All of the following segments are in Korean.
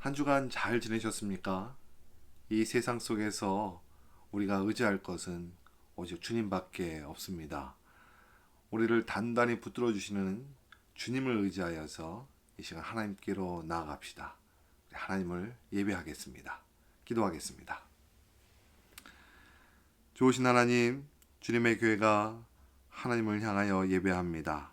한 주간 잘 지내셨습니까? 이 세상 속에서 우리가 의지할 것은 오직 주님밖에 없습니다. 우리를 단단히 붙들어 주시는 주님을 의지하여서 이 시간 하나님께로 나아갑시다. 하나님을 예배하겠습니다. 기도하겠습니다. 좋으신 하나님, 주님의 교회가 하나님을 향하여 예배합니다.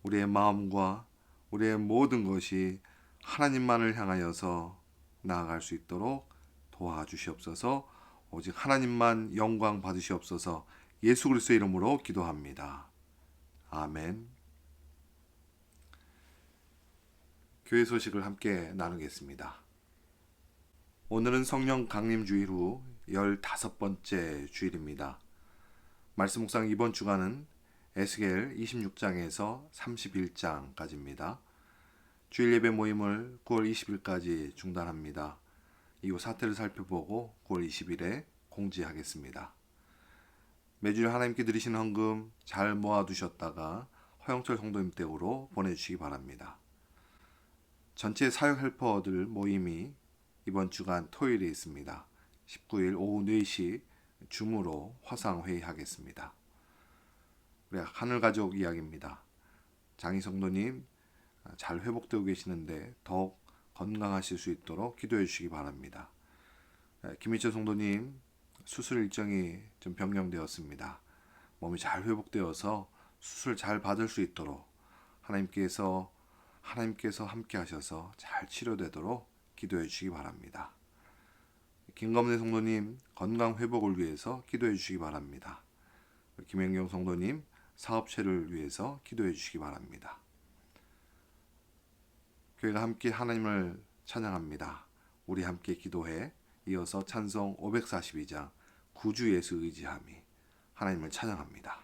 우리의 마음과 우리의 모든 것이 하나님만을 향하여서 나아갈 수 있도록 도와주시옵소서. 오직 하나님만 영광 받으시옵소서. 예수 그리스도의 이름으로 기도합니다. 아멘. 교회 소식을 함께 나누겠습니다. 오늘은 성령 강림 주일 후 15번째 주일입니다. 말씀 묵상 이번 주간은 에스겔 26장에서 31장까지입니다. 주일 예배 모임을 9월 20일까지 중단합니다. 이후 사태를 살펴보고 9월 20일에 공지하겠습니다. 매주 하나님께 드리신 헌금 잘 모아두셨다가 허영철 성도님 댁으로 보내주시기 바랍니다. 전체 사역 헬퍼들 모임이 이번 주간 토요일에 있습니다. 19일 오후 4시 줌으로 화상회의하겠습니다. 우리 하늘가족 이야기입니다. 장희 성도님 잘 회복되고 계시는데 더욱 건강하실 수 있도록 기도해 주시기 바랍니다. 김희철 성도님 수술 일정이 좀 변경되었습니다. 몸이 잘 회복되어서 수술 잘 받을 수 있도록 하나님께서 함께 하셔서 잘 치료되도록 기도해 주시기 바랍니다. 김검래 성도님 건강 회복을 위해서 기도해 주시기 바랍니다. 김현경 성도님 사업체를 위해서 기도해 주시기 바랍니다. 교회가 함께 하나님을 찬양합니다. 우리 함께 기도해 이어서 찬송 542장 구주 예수 의지함이 하나님을 찬양합니다.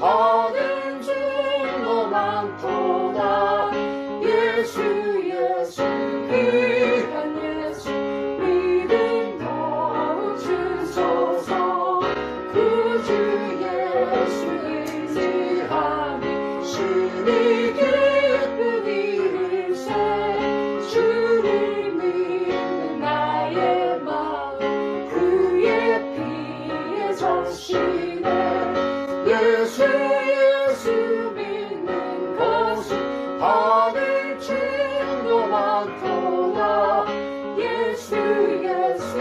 받은 증거 많도다. 예수 예수 귀한 예수 믿음 더욱 주소서. 구주 예수 의지하니 신이 기쁘니 일세. 주를 믿는 나의 마음 그의 피에 적시네. 예수 예수 믿는 것이 받을 증거 많도다. 예수 예수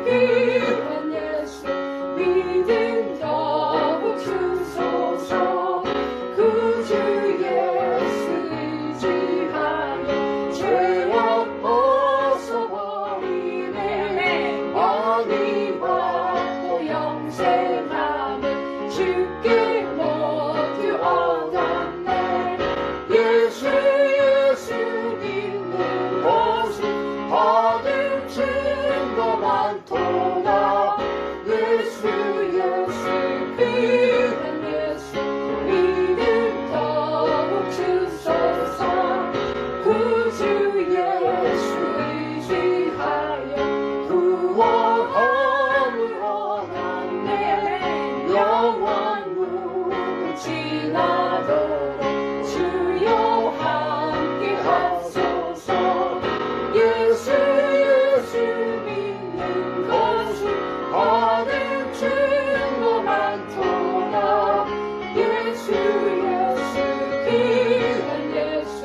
귀한 예수 믿음 더욱 주소서. 구주 예수 의지하여 죄악 벗어버리네. 많이 받고 영생하는 주께 모두 얻었네. 예수 예수 믿는 것이 받을 증거 많도다. 예수 예수 귀한 예수 믿음 더욱 주소서. 구주 예수 의지하여 구원함을 얻었네. 영원 무지나도록 주여 함께 하소서. 예수 예수 믿는 것이 받을 증거 많도다. 예수 예수 귀한 예수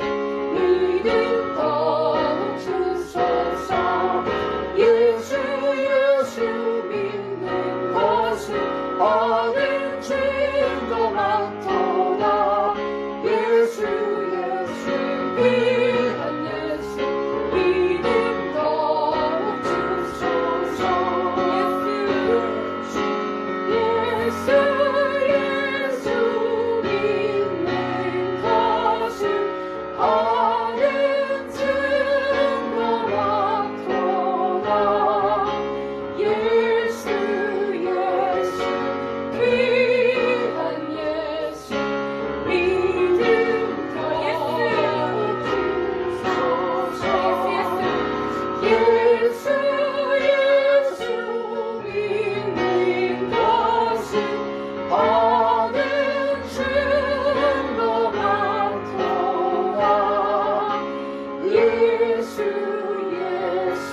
믿음 더욱 주소서. 예수 예수 믿는 것이 받을 증거 많도다. 예수 예수 귀한 예수 믿음 더욱 주소서. 예수 예수 믿는 것이 받을 증거 많도다. 예수 예수 귀한 예수 믿음 더욱 주소서. 예수 예수 믿는 것이 받은 증거 많도다. 예수 예수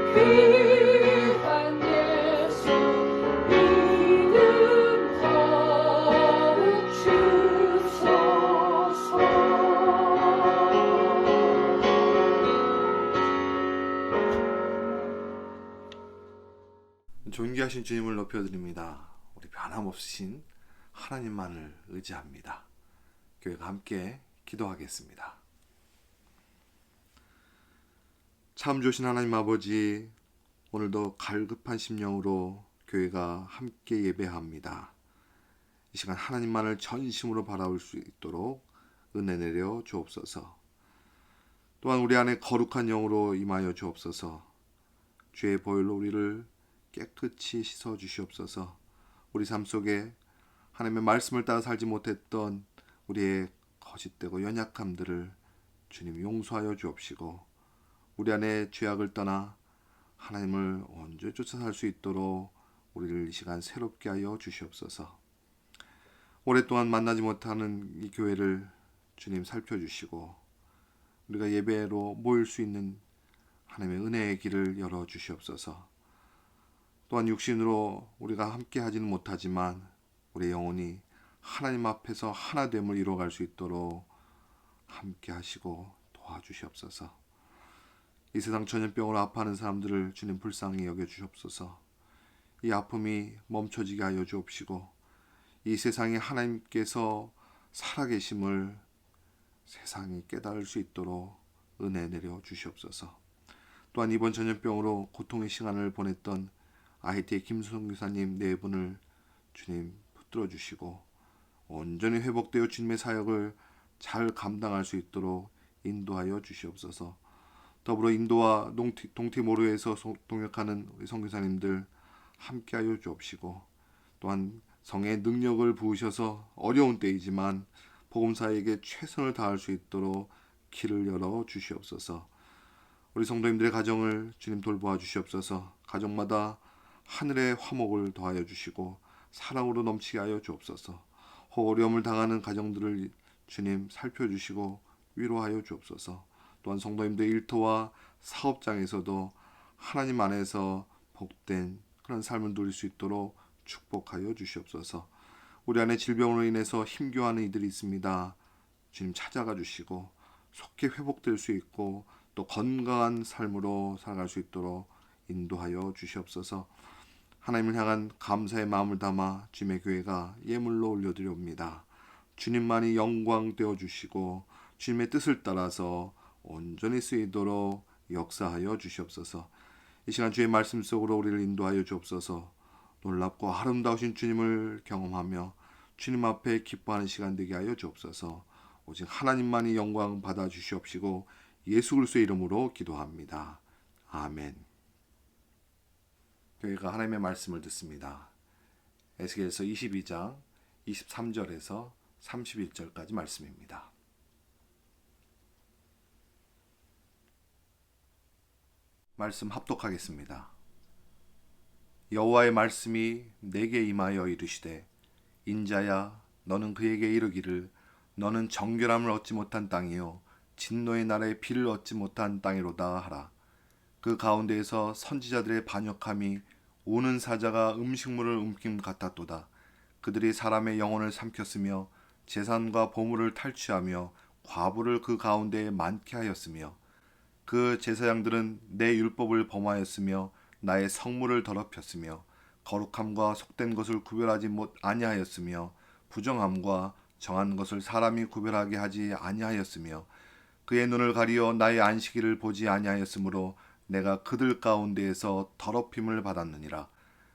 귀한 예수 믿음 더욱 주소서. 존귀하신 주님을 높여드립니다. 우리 변함없으신 하나님만을 의지합니다. 교회가 함께 기도하겠습니다. 참 좋으신 하나님 아버지, 오늘도 갈급한 심령으로 교회가 함께 예배합니다. 이 시간 하나님만을 전심으로 바라볼 수 있도록 은혜 내려 주옵소서. 또한 우리 안에 거룩한 영으로 임하여 주옵소서. 주의 보혈로 우리를 깨끗이 씻어 주시옵소서. 우리 삶 속에 하나님의 말씀을 따라 살지 못했던 우리의 거짓되고 연약함들을 주님 용서하여 주옵시고, 우리 안에 죄악을 떠나 하나님을 온전히 쫓아 살 수 있도록 우리를 이 시간 새롭게 하여 주시옵소서. 오랫동안 만나지 못하는 이 교회를 주님 살펴주시고, 우리가 예배로 모일 수 있는 하나님의 은혜의 길을 열어 주시옵소서. 또한 육신으로 우리가 함께 하지는 못하지만 우리의 영혼이 하나님 앞에서 하나됨을 이루어갈 수 있도록 함께 하시고 도와주시옵소서. 이 세상 전염병으로 아파하는 사람들을 주님 불쌍히 여겨주시옵소서. 이 아픔이 멈춰지게 하여 주옵시고, 이 세상에 하나님께서 살아계심을 세상이 깨달을 수 있도록 은혜 내려 주시옵소서. 또한 이번 전염병으로 고통의 시간을 보냈던 아이티의 김수성 교사님 네 분을 주님 붙들어 주시고, 온전히 회복되어 주님의 사역을 잘 감당할 수 있도록 인도하여 주시옵소서. 더불어 인도와 동티모르에서 동역하는 우리 선교사님들 함께하여 주옵시고, 또한 성의 능력을 부으셔서 어려운 때이지만 복음사에게 최선을 다할 수 있도록 길을 열어 주시옵소서. 우리 성도님들의 가정을 주님 돌보아 주시옵소서. 가정마다 하늘의 화목을 더하여 주시고 사랑으로 넘치게 하여 주옵소서. 혹 어려움을 당하는 가정들을 주님 살펴주시고 위로하여 주옵소서. 또한 성도님들 일터와 사업장에서도 하나님 안에서 복된 그런 삶을 누릴 수 있도록 축복하여 주시옵소서. 우리 안에 질병으로 인해서 힘겨워하는 이들이 있습니다. 주님 찾아가 주시고 속히 회복될 수 있고 또 건강한 삶으로 살아갈 수 있도록 인도하여 주시옵소서. 하나님을 향한 감사의 마음을 담아 주님의 교회가 예물로 올려드려옵니다. 주님만이 영광 되어 주시고 주님의 뜻을 따라서 온전히 쓰이도록 역사하여 주시옵소서. 이 시간 주의 말씀 속으로 우리를 인도하여 주옵소서. 놀랍고 아름다우신 주님을 경험하며 주님 앞에 기뻐하는 시간 되게 하여 주옵소서. 오직 하나님만이 영광 받아 주시옵시고 예수 그리스도의 이름으로 기도합니다. 아멘. 교회가 하나님의 말씀을 듣습니다. 에스겔서 22장 23절에서 31절까지 말씀입니다. 말씀 합독하겠습니다. 여호와의 말씀이 내게 임하여 이르시되 인자야 너는 그에게 이르기를 너는 정결함을 얻지 못한 땅이요 진노의 날에 비를 얻지 못한 땅이로다 하라. 그 가운데에서 선지자들의 반역함이 우는 사자가 음식물을 움킴 같았도다. 그들이 사람의 영혼을 삼켰으며 재산과 보물을 탈취하며 과부를 그 가운데에 많게 하였으며 그 제사장들은 내 율법을 범하였으며 나의 성물을 더럽혔으며 거룩함과 속된 것을 구별하지 아니하였으며 부정함과 정한 것을 사람이 구별하게 하지 아니하였으며 그의 눈을 가리어 나의 안식일을 보지 아니하였으므로 내가 그들 가운데에서 더럽힘을 받았느니라.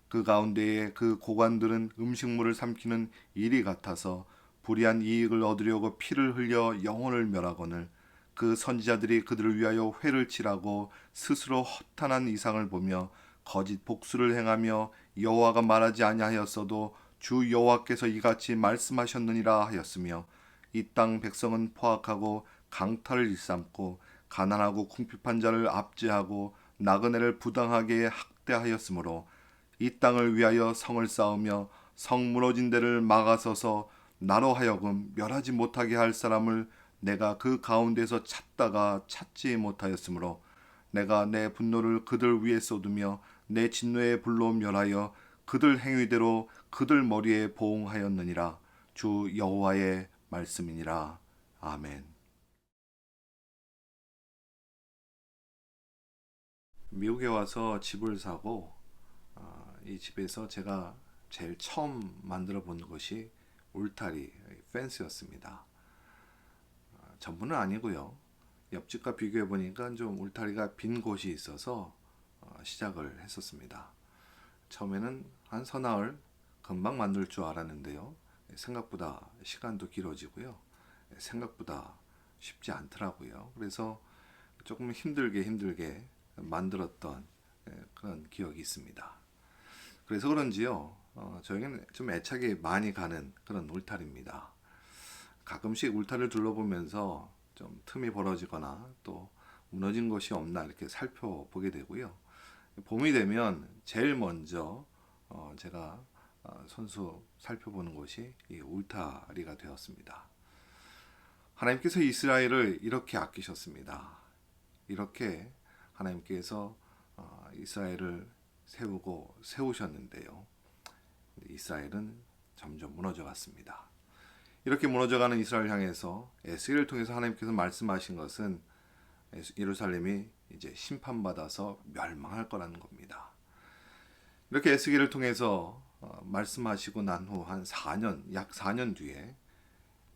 그 가운데에 그 고관들은 음식물을 삼키는 일이 같아서 불의한 이익을 얻으려고 피를 흘려 영혼을 멸하거늘 그 선지자들이 그들을 위하여 회를 칠하고 스스로 허탄한 이상을 보며 거짓 복수를 행하며 여호와가 말하지 아니하였어도 주 여호와께서 이같이 말씀하셨느니라 하였으며 이 땅 백성은 포악하고 강탈을 일삼고 가난하고 궁핍한 자를 압제하고 나그네를 부당하게 학대하였으므로 이 땅을 위하여 성을 쌓으며 성 무너진 데를 막아서서 나로 하여금 멸하지 못하게 할 사람을 내가 그 가운데서 찾다가 찾지 못하였으므로 내가 내 분노를 그들 위에 쏟으며 내 진노의 불로 멸하여 그들 행위대로 그들 머리에 보응하였느니라. 주 여호와의 말씀이니라. 아멘. 미국에 와서 집을 사고 이 집에서 제가 제일 처음 만들어 본 것이 울타리, 펜스였습니다. 전부는 아니고요. 옆집과 비교해 보니까 좀 울타리가 빈 곳이 있어서 시작을 했었습니다. 처음에는 한 서나흘 금방 만들 줄 알았는데요. 생각보다 시간도 길어지고요. 생각보다 쉽지 않더라고요. 그래서 조금 힘들게 만들었던 그런 기억이 있습니다. 그래서 그런지요, 저에게는 좀 애착이 많이 가는 그런 울타리입니다. 가끔씩 울타리를 둘러보면서 좀 틈이 벌어지거나 또 무너진 것이 없나 이렇게 살펴보게 되고요. 봄이 되면 제일 먼저 제가 손수 살펴보는 것이 이 울타리가 되었습니다. 하나님께서 이스라엘을 이렇게 아끼셨습니다. 이렇게 하나님께서 이스라엘을 세우셨는데요. 이스라엘은 점점 무너져 갔습니다. 이렇게 무너져가는 이스라엘 향해서 에스겔을 통해서 하나님께서 말씀하신 것은 예루살렘이 이제 심판받아서 멸망할 거라는 겁니다. 이렇게 에스겔을 통해서 말씀하시고 난 후 한 4년, 약 4년 뒤에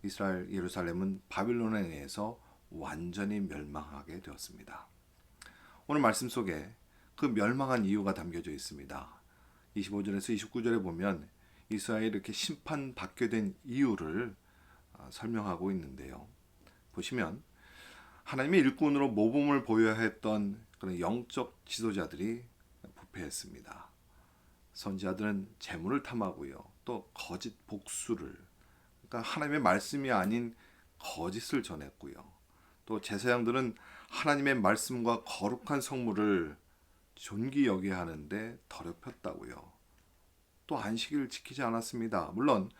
이스라엘 예루살렘은 바빌론에 의해서 완전히 멸망하게 되었습니다. 오늘 말씀 속에 그 멸망한 이유가 담겨져 있습니다. 25절에서 29절에 보면 이스라엘이 이렇게 심판받게 된 이유를 설명하고 있는데요. 보시면 하나님의 일꾼으로 모범을 보여야 했던 그런 영적 지도자들이 부패했습니다. 선지자들은 재물을 탐하고요. 또 거짓 복수를, 그러니까 하나님의 말씀이 아닌 거짓을 전했고요. 또 제사장들은 하나님의 말씀과 거룩한 성물을 존귀 여겨야 하는데 더럽혔다고요. 또 안식일을 지키지 않았습니다. 물론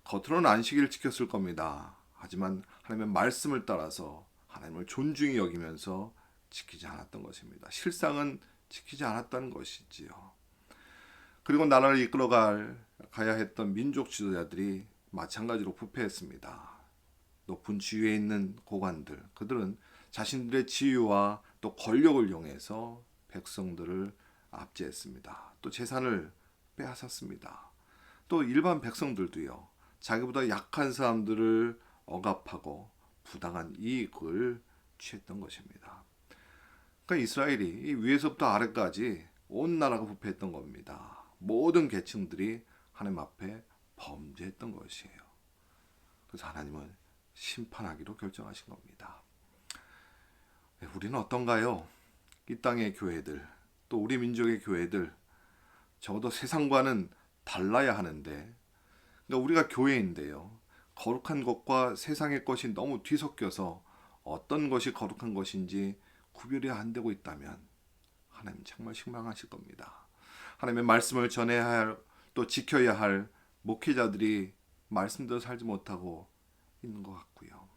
겉으로는 안식일을 지켰을 겁니다. 하지만 하나님의 말씀을 따라서 하나님을 존중히 여기면서 지키지 않았던 것입니다. 실상은 지키지 않았다는 것이지요. 그리고 나라를 가야 했던 민족 지도자들이 마찬가지로 부패했습니다. 높은 지위에 있는 고관들, 그들은 자신들의 지위와 또 권력을 이용해서 백성들을 압제했습니다. 또 재산을 빼앗았습니다. 또 일반 백성들도요, 자기보다 약한 사람들을 억압하고 부당한 이익을 취했던 것입니다. 그러니까 이스라엘이 위에서부터 아래까지 온 나라가 부패했던 겁니다. 모든 계층들이 하나님 앞에 범죄했던 것이에요. 그래서 하나님은 심판하기로 결정하신 겁니다. 우리는 어떤가요? 이 땅의 교회들, 또 우리 민족의 교회들, 적어도 세상과는 달라야 하는데, 그러니까 우리가 교회인데요, 거룩한 것과 세상의 것이 너무 뒤섞여서 어떤 것이 거룩한 것인지 구별이 안 되고 있다면 하나님 정말 실망하실 겁니다. 하나님의 말씀을 전해야 할, 또 지켜야 할 목회자들이 말씀대로 살지 못하고 있는 것 같고요.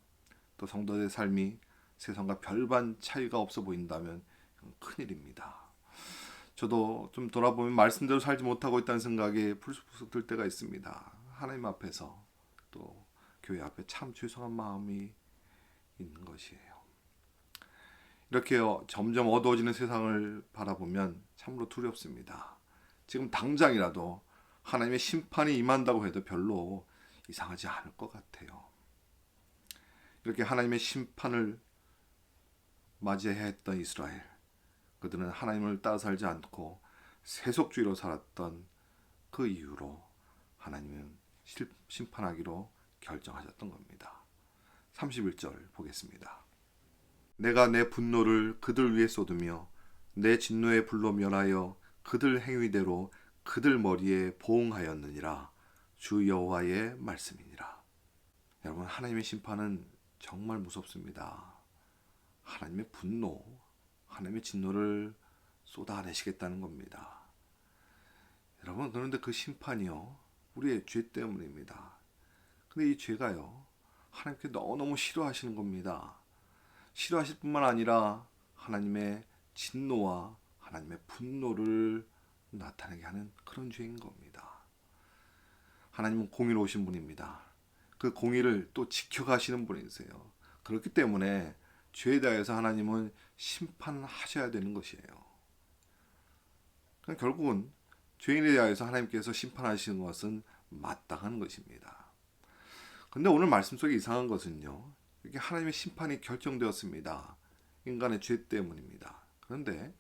또 성도들의 삶이 세상과 별반 차이가 없어 보인다면 큰일입니다. 저도 좀 돌아보면 말씀대로 살지 못하고 있다는 생각이 불쑥불쑥 들 때가 있습니다. 하나님 앞에서 또 교회 앞에 참 죄송한 마음이 있는 것이에요. 이렇게 점점 어두워지는 세상을 바라보면 참으로 두렵습니다. 지금 당장이라도 하나님의 심판이 임한다고 해도 별로 이상하지 않을 것 같아요. 이렇게 하나님의 심판을 맞이해야 했던 이스라엘, 그들은 하나님을 따라 살지 않고 세속주의로 살았던 그 이유로 하나님은 심판하기로 결정하셨던 겁니다. 31절 보겠습니다. 내가 내 분노를 그들 위에 쏟으며 내 진노의 불로 멸하여 그들 행위대로 그들 머리에 보응하였느니라. 주 여호와의 말씀이니라. 여러분, 하나님의 심판은 정말 무섭습니다. 하나님의 분노, 하나님의 진노를 쏟아내시겠다는 겁니다. 여러분, 그런데 그 심판이요, 우리의 죄 때문입니다. 근데 이 죄가요, 하나님께 너무너무 싫어하시는 겁니다. 싫어하실 뿐만 아니라 하나님의 진노와 하나님의 분노를 나타내게 하는 그런 죄인 겁니다. 하나님은 공의로우신 분입니다. 그 공의를 또 지켜가시는 분이세요. 그렇기 때문에 죄에 대해서 하나님은 심판하셔야 되는 것이에요. 그러니까 결국은 죄인에 대해서 하나님께서 심판하시는 것은 마땅한 것입니다. 그런데 오늘 말씀 속에 이상한 것은요, 이렇게 하나님의 심판이 결정되었습니다. 인간의 죄 때문입니다. 그런데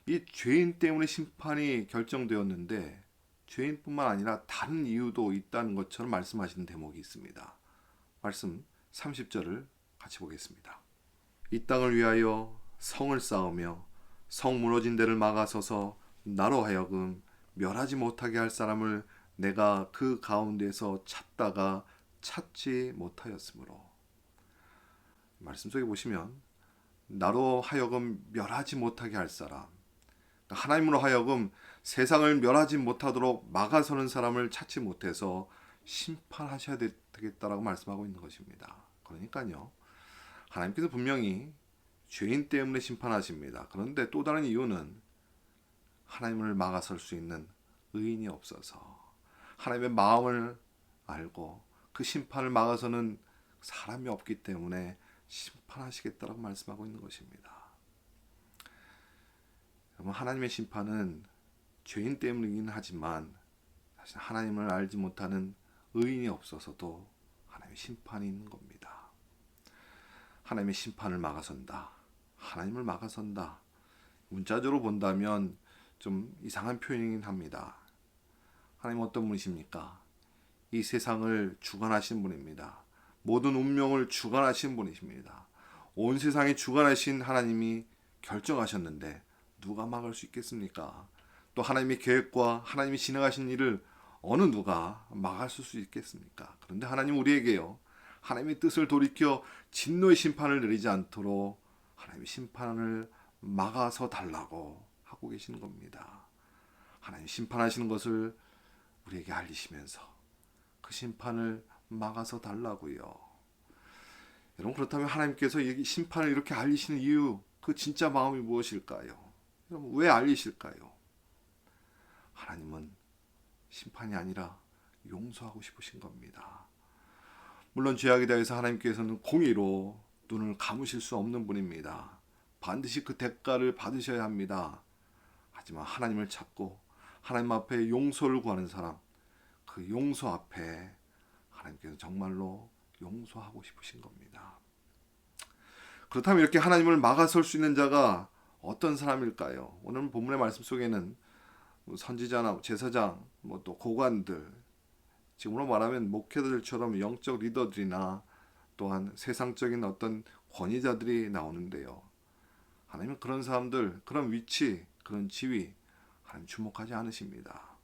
이 죄인 때문에 심판이 결정되었는데 죄인뿐만 아니라 다른 이유도 있다는 것처럼 말씀하시는 대목이 있습니다. 말씀 30절을 같이 보겠습니다. 이 땅을 위하여 성을 쌓으며 성 무너진 데를 막아서서 나로 하여금 멸하지 못하게 할 사람을 내가 그 가운데서 찾다가 찾지 못하였으므로. 말씀 속에 보시면 나로 하여금 멸하지 못하게 할 사람, 하나님으로 하여금 세상을 멸하지 못하도록 막아서는 사람을 찾지 못해서 심판하셔야 되겠다라고 말씀하고 있는 것입니다. 그러니까요, 하나님께서 분명히 죄인 때문에 심판하십니다. 그런데 또 다른 이유는 하나님을 막아설 수 있는 의인이 없어서, 하나님의 마음을 알고 그 심판을 막아서는 사람이 없기 때문에 심판하시겠다라고 말씀하고 있는 것입니다. 여러분, 하나님의 심판은 죄인 때문이긴 하지만 사실 하나님을 알지 못하는 의인이 없어서도 하나님의 심판이 있는 겁니다. 하나님의 심판을 막아선다, 하나님을 막아선다, 문자적으로 본다면 좀 이상한 표현이긴 합니다. 하나님은 어떤 분이십니까? 이 세상을 주관하신 분입니다. 모든 운명을 주관하신 분이십니다. 온 세상에 주관하신 하나님이 결정하셨는데 누가 막을 수 있겠습니까? 또 하나님의 계획과 하나님이 진행하신 일을 어느 누가 막았을 수 있겠습니까? 그런데 하나님 우리에게요, 하나님의 뜻을 돌이켜 진노의 심판을 내리지 않도록 하나님의 심판을 막아서 달라고 하고 계시는 겁니다. 하나님 심판하시는 것을 우리에게 알리시면서 그 심판을 막아서 달라고요. 여러분, 그렇다면 하나님께서 이 심판을 이렇게 알리시는 이유, 그 진짜 마음이 무엇일까요? 여러분, 왜 알리실까요? 하나님은 심판이 아니라 용서하고 싶으신 겁니다. 물론 죄악에 대해서 하나님께서는 공의로 눈을 감으실 수 없는 분입니다. 반드시 그 대가를 받으셔야 합니다. 하지만 하나님을 찾고 하나님 앞에 용서를 구하는 사람, 그 용서 앞에 하나님께서 정말로 용서하고 싶으신 겁니다. 그렇다면 이렇게 하나님을 막아설 수 있는 자가 어떤 사람일까요? 오늘 본문의 말씀 속에는 선지자나 제사장, 또 고관들, 지금으로 말하면 목회자들처럼 영적 리더들이나 또한 세상적인 어떤 권위자들이 나오는데요. 하나님은 그런 사람들, 그런 위치, 그런 지위 하나님 주목하지 않으십니다.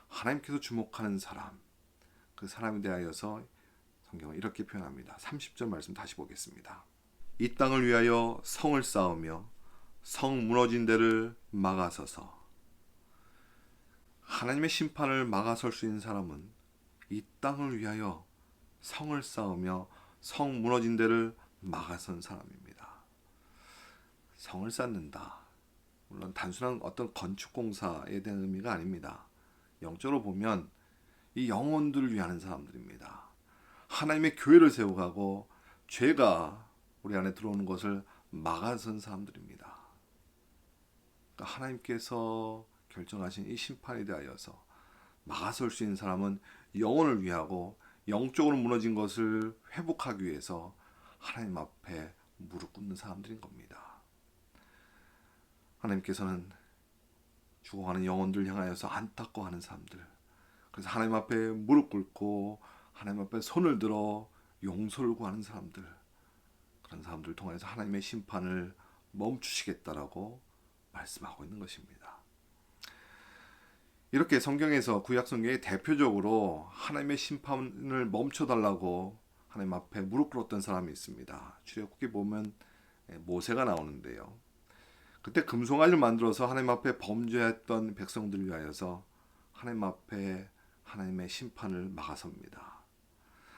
하나님께서 주목하는 사람, 그 사람에 대하여서 성경은 이렇게 표현합니다. 30절 말씀 다시 보겠습니다. 이 땅을 위하여 성을 쌓으며 성 무너진 데를 막아서서. 하나님의 심판을 막아설 수 있는 사람은 이 땅을 위하여 성을 쌓으며 성 무너진 데를 막아선 사람입니다. 성을 쌓는다. 물론 단순한 어떤 건축 공사에 대한 의미가 아닙니다. 영적으로 보면 이 영혼들을 위하는 사람들입니다. 하나님의 교회를 세워가고 죄가 우리 안에 들어오는 것을 막아선 사람들입니다. 그러니까 하나님께서 결정하신 이 심판에 대하여서 막아설 수 있는 사람은 영혼을 위하고 영적으로 무너진 것을 회복하기 위해서 하나님 앞에 무릎 꿇는 사람들인 겁니다. 하나님께서는 죽어가는 영혼들 향하여서 안타까워하는 사람들, 그래서 하나님 앞에 무릎 꿇고 하나님 앞에 손을 들어 용서를 구하는 사람들, 그런 사람들을 통해서 하나님의 심판을 멈추시겠다라고 말씀하고 있는 것입니다. 이렇게 성경에서, 구약 성경에 대표적으로 하나님의 심판을 멈춰달라고 하나님 앞에 무릎 꿇었던 사람이 있습니다. 출애굽기 보면 모세가 나오는데요. 그때 금송아지를 만들어서 하나님 앞에 범죄했던 백성들을 위하여서 하나님 앞에 하나님의 심판을 막아섭니다.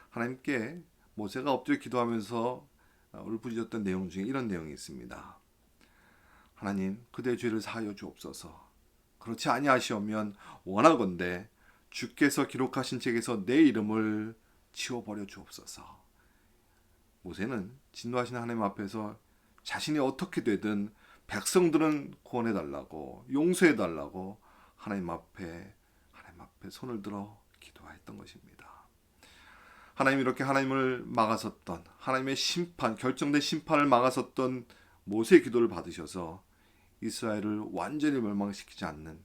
하나님께 모세가 엎드려 기도하면서 울부짖었던 내용 중에 이런 내용이 있습니다. 하나님, 그대의 죄를 사하여 주옵소서. 그렇지 아니하시오면 원하건대 주께서 기록하신 책에서 내 이름을 지워버려 주옵소서. 모세는 진노하신 하나님 앞에서 자신이 어떻게 되든 백성들은 구원해달라고, 용서해달라고 하나님 앞에 손을 들어 기도했던 것입니다. 하나님, 이렇게 하나님을 막아섰던, 하나님의 심판, 결정된 심판을 막아섰던 모세의 기도를 받으셔서 이스라엘을 완전히 멸망시키지 않는,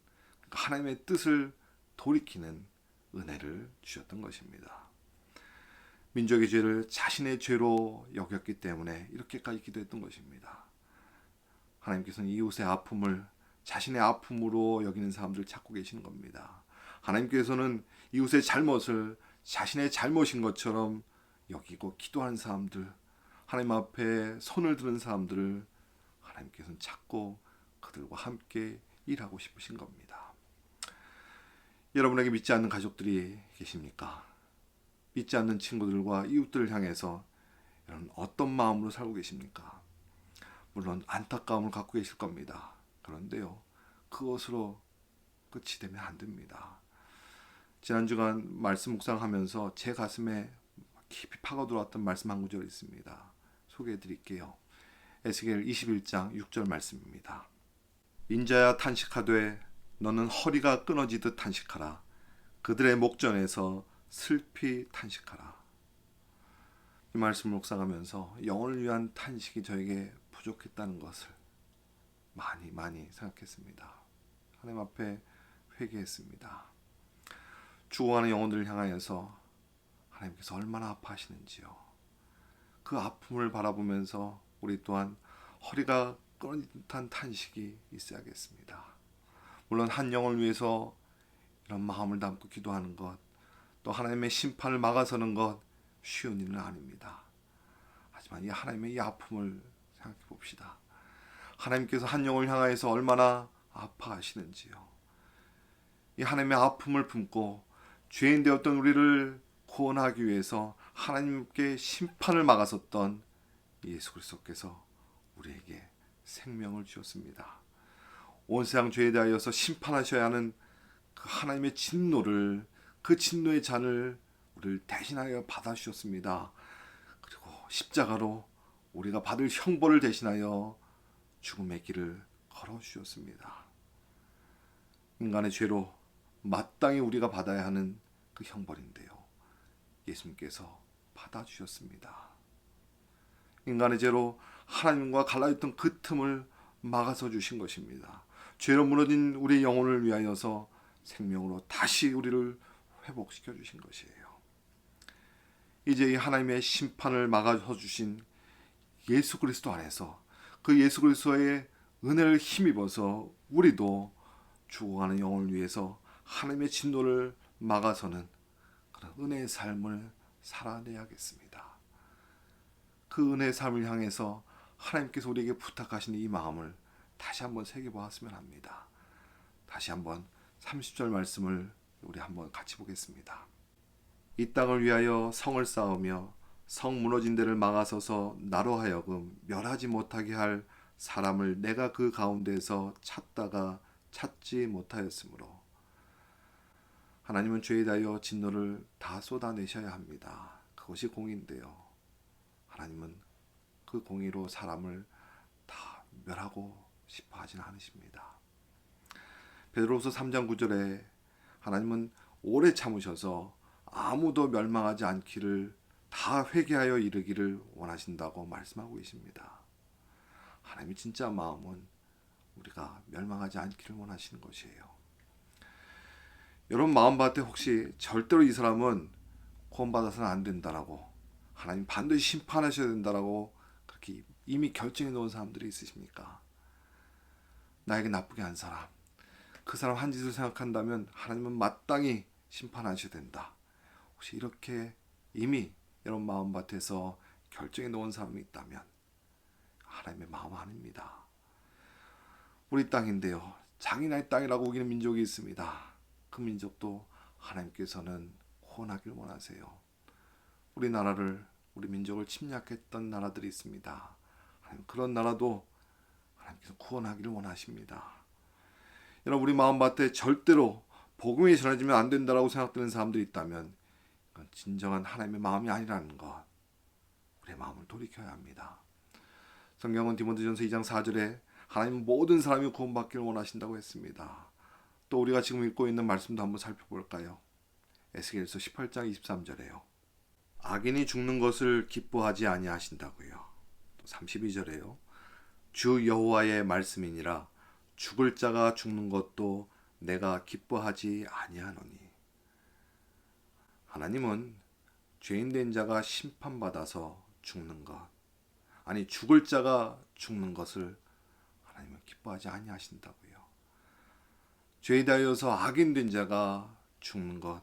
하나님의 뜻을 돌이키는 은혜를 주셨던 것입니다. 민족의 죄를 자신의 죄로 여겼기 때문에 이렇게까지 기도했던 것입니다. 하나님께서는 이웃의 아픔을 자신의 아픔으로 여기는 사람들을 찾고 계시는 겁니다. 하나님께서는 이웃의 잘못을 자신의 잘못인 것처럼 여기고 기도하는 사람들, 하나님 앞에 손을 드는 사람들을 하나님께서는 찾고 그들과 함께 일하고 싶으신 겁니다. 여러분에게 믿지 않는 가족들이 계십니까? 믿지 않는 친구들과 이웃들을 향해서 여러분 어떤 마음으로 살고 계십니까? 물론 안타까움을 갖고 계실 겁니다. 그런데요, 그것으로 끝이 되면 안 됩니다. 지난 주간 말씀 묵상하면서 제 가슴에 깊이 파고 들어왔던 말씀 한 구절이 있습니다. 소개해 드릴게요. 에스겔 21장 6절 말씀입니다. 인자야 탄식하되 너는 허리가 끊어지듯 탄식하라. 그들의 목전에서 슬피 탄식하라. 이 말씀을 묵상하면서 영혼을 위한 탄식이 저에게 부족했다는 것을 많이 생각했습니다. 하나님 앞에 회개했습니다. 죽어가는 영혼들을 향하여서 하나님께서 얼마나 아파하시는지요. 그 아픔을 바라보면서 우리 또한 허리가 끊어진 듯한 탄식이 있어야겠습니다. 물론 한 영혼을 위해서 이런 마음을 담고 기도하는 것, 또 하나님의 심판을 막아서는 것 쉬운 일은 아닙니다. 하지만 이 하나님의 이 아픔을 생각해 봅시다. 하나님께서 한 영혼을 향하여서 얼마나 아파하시는지요. 이 하나님의 아픔을 품고 죄인 되었던 우리를 구원하기 위해서 하나님께 심판을 막았었던 예수 그리스도께서 우리에게 생명을 주셨습니다. 온 세상 죄에 대하여서 심판하셔야 하는 그 하나님의 진노를, 그 진노의 잔을 우리를 대신하여 받아주셨습니다. 그리고 십자가로 우리가 받을 형벌을 대신하여 죽음의 길을 걸어주셨습니다. 인간의 죄로 마땅히 우리가 받아야 하는 그 형벌인데요, 예수님께서 받아주셨습니다. 인간의 죄로 하나님과 갈라졌던 그 틈을 막아서 주신 것입니다. 죄로 무너진 우리의 영혼을 위하여서 생명으로 다시 우리를 회복시켜 주신 것이에요. 이제 이 하나님의 심판을 막아서 주신 예수 그리스도 안에서 그 예수 그리스도의 은혜를 힘입어서 우리도 죽어가는 영혼을 위해서 하나님의 진노를 막아서는 그런 은혜의 삶을 살아내야겠습니다. 그 은혜의 삶을 향해서 하나님께서 우리에게 부탁하시는 이 마음을 다시 한번 새겨보았으면 합니다. 다시 한번 30절 말씀을 우리 한번 같이 보겠습니다. 이 땅을 위하여 성을 쌓으며 성 무너진 데를 막아서서 나로 하여금 멸하지 못하게 할 사람을 내가 그 가운데서 찾다가 찾지 못하였으므로. 하나님은 죄에 대하여 진노를 다 쏟아내셔야 합니다. 그것이 공의인데요, 하나님은 그 공의로 사람을 다 멸하고 싶어 하진 않으십니다. 베드로후서 3장 9절에 하나님은 오래 참으셔서 아무도 멸망하지 않기를 다 회개하여 이르기를 원하신다고 말씀하고 계십니다. 하나님의 진짜 마음은 우리가 멸망하지 않기를 원하시는 것이에요. 여러분 마음밭에 혹시 절대로 이 사람은 구원받아서는 안 된다라고, 하나님 반드시 심판하셔야 된다라고 그렇게 이미 결정해 놓은 사람들이 있으십니까? 나에게 나쁘게 한 사람, 그 사람 한 짓을 생각한다면 하나님은 마땅히 심판하셔야 된다. 혹시 이렇게 이미 여러분 마음밭에서 결정해 놓은 사람이 있다면 하나님의 마음 아닙니다. 우리 땅인데요, 장인의 땅이라고 우기는 민족이 있습니다. 그 민족도 하나님께서는 구원하기를 원하세요. 우리나라를, 우리 민족을 침략했던 나라들이 있습니다. 하나님 그런 나라도 하나님께서 구원하기를 원하십니다. 여러분 우리 마음밭에 절대로 복음이 전해지면 안 된다라고 생각되는 사람들이 있다면 그건 진정한 하나님의 마음이 아니라는 것, 우리의 마음을 돌이켜야 합니다. 성경은 디모데전서 2장 4절에 하나님은 모든 사람이 구원받기를 원하신다고 했습니다. 또 우리가 지금 읽고 있는 말씀도 한번 살펴볼까요? 에스겔서 18장 23절에요. 악인이 죽는 것을 기뻐하지 아니하신다고요. 또 32절에요. 주 여호와의 말씀이니라 죽을 자가 죽는 것도 내가 기뻐하지 아니하노니. 하나님은 죄인된 자가 심판받아서 죽는 것, 아니 죽을 자가 죽는 것을 하나님은 기뻐하지 아니하신다고요. 죄에 대하여서 악인된 자가 죽는 것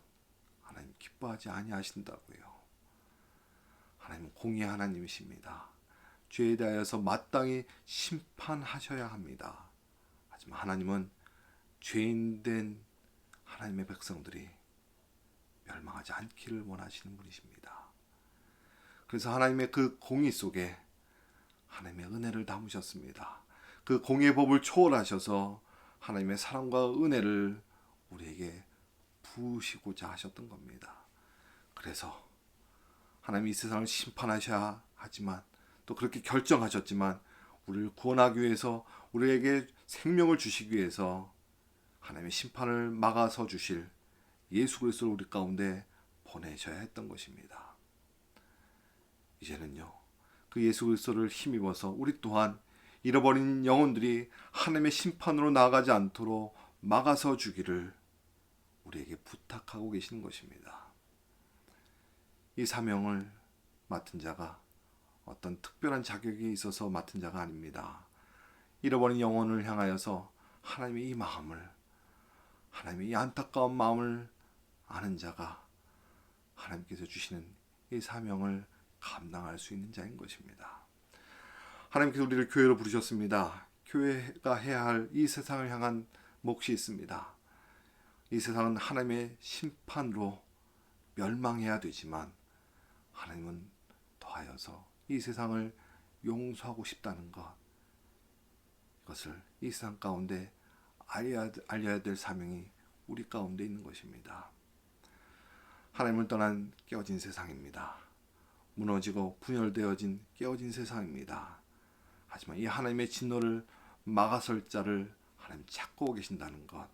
하나님 기뻐하지 아니하신다고요. 하나님은 공의의 하나님이십니다. 죄에 대하여서 마땅히 심판하셔야 합니다. 하지만 하나님은 죄인된 하나님의 백성들이 멸망하지 않기를 원하시는 분이십니다. 그래서 하나님의 그 공의 속에 하나님의 은혜를 담으셨습니다. 그 공의의 법을 초월하셔서 하나님의 사랑과 은혜를 우리에게 부으시고자 하셨던 겁니다. 그래서 하나님이 이 세상을 심판하셔야 하지만 또 그렇게 결정하셨지만 우리를 구원하기 위해서, 우리에게 생명을 주시기 위해서 하나님의 심판을 막아서 주실 예수 그리스도를 우리 가운데 보내셔야 했던 것입니다. 이제는요, 그 예수 그리스도를 힘입어서 우리 또한 잃어버린 영혼들이 하나님의 심판으로 나아가지 않도록 막아서 주기를 우리에게 부탁하고 계시는 것입니다. 이 사명을 맡은 자가 어떤 특별한 자격이 있어서 맡은 자가 아닙니다. 잃어버린 영혼을 향하여서 하나님의 이 마음을 하나님의 이 안타까운 마음을 아는 자가 하나님께서 주시는 이 사명을 감당할 수 있는 자인 것입니다. 하나님께서 우리를 교회로 부르셨습니다. 교회가 해야 할 이 세상을 향한 몫이 있습니다. 이 세상은 하나님의 심판으로 멸망해야 되지만 하나님은 더하여서 이 세상을 용서하고 싶다는 것, 이것을 이 세상 가운데 알려야 될 사명이 우리 가운데 있는 것입니다. 하나님을 떠난 깨어진 세상입니다. 무너지고 분열되어진 깨어진 세상입니다. 하지만 이 하나님의 진노를 막아설 자를 하나님 찾고 계신다는 것,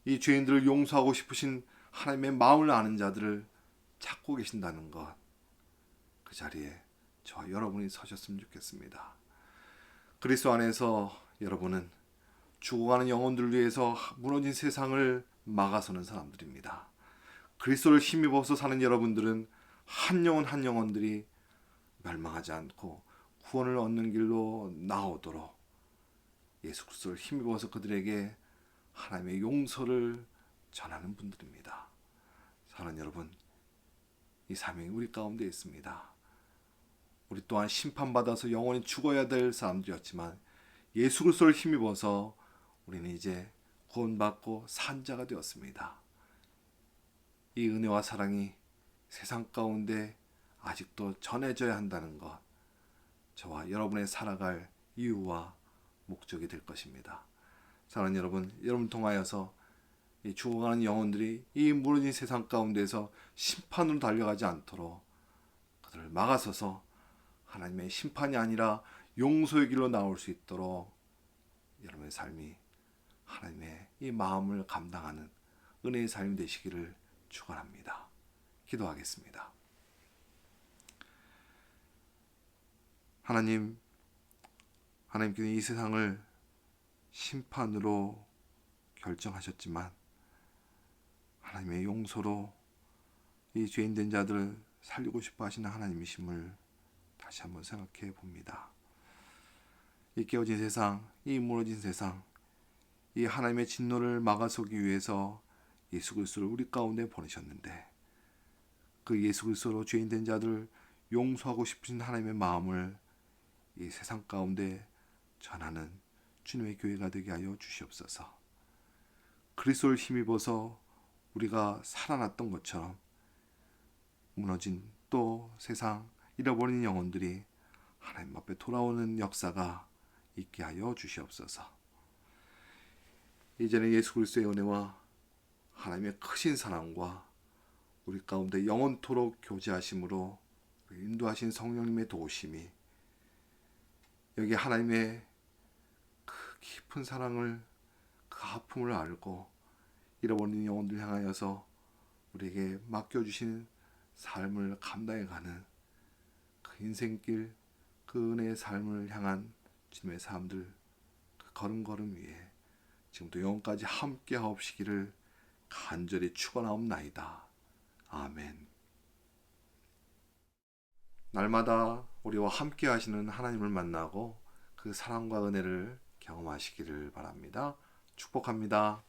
이 죄인들을 용서하고 싶으신 하나님의 마음을 아는 자들을 찾고 계신다는 것, 그 자리에 저와 여러분이 서셨으면 좋겠습니다. 그리스도 안에서 여러분은 죽어가는 영혼들을 위해서 무너진 세상을 막아서는 사람들입니다. 그리스도를 힘입어서 사는 여러분들은 한 영혼 한 영혼들이 멸망하지 않고 구원을 얻는 길로 나오도록 예수 그리스도를 힘입어서 그들에게 하나님의 용서를 전하는 분들입니다. 사랑하는 여러분, 이 사명이 우리 가운데 있습니다. 우리 또한 심판받아서 영원히 죽어야 될 사람들이었지만 예수 그리스도를 힘입어서 우리는 이제 구원받고 산 자가 되었습니다. 이 은혜와 사랑이 세상 가운데 아직도 전해져야 한다는 것, 저와 여러분의 살아갈 이유와 목적이 될 것입니다. 사랑하는 여러분 통하여서 이 죽어가는 영혼들이 이 무너진 세상 가운데서 심판으로 달려가지 않도록 그들을 막아서서 하나님의 심판이 아니라 용서의 길로 나올 수 있도록 여러분의 삶이 하나님의 이 마음을 감당하는 은혜의 삶이 되시기를 축원합니다. 기도하겠습니다. 하나님께는 이 세상을 심판으로 결정하셨지만 하나님의 용서로 이 죄인된 자들을 살리고 싶어 하시는 하나님이심을 다시 한번 생각해 봅니다. 이 깨어진 세상, 이 무너진 세상, 이 하나님의 진노를 막아서기 위해서 예수 그리스도를 우리 가운데 보내셨는데 그 예수 그리스도로 죄인된 자들을 용서하고 싶으신 하나님의 마음을 이 세상 가운데 전하는 주님의 교회가 되게 하여 주시옵소서. 그리스도를 힘입어서 우리가 살아났던 것처럼 무너진 또 세상 잃어버린 영혼들이 하나님 앞에 돌아오는 역사가 있게 하여 주시옵소서. 이제는 예수 그리스도의 은혜와 하나님의 크신 사랑과 우리 가운데 영원토록 교제하심으로 인도하신 성령님의 도우심이 여기 하나님의 그 깊은 사랑을, 그 아픔을 알고 잃어버린 영혼들 향하여서 우리에게 맡겨주신 삶을 감당해가는 그 인생길, 그 은혜의 삶을 향한 주님의 사람들 그 걸음걸음 위에 지금도 영원까지 함께 하옵시기를 간절히 축원하옵나이다. 아멘. 날마다 우리와 함께 하시는 하나님을 만나고 그 사랑과 은혜를 경험하시기를 바랍니다. 축복합니다.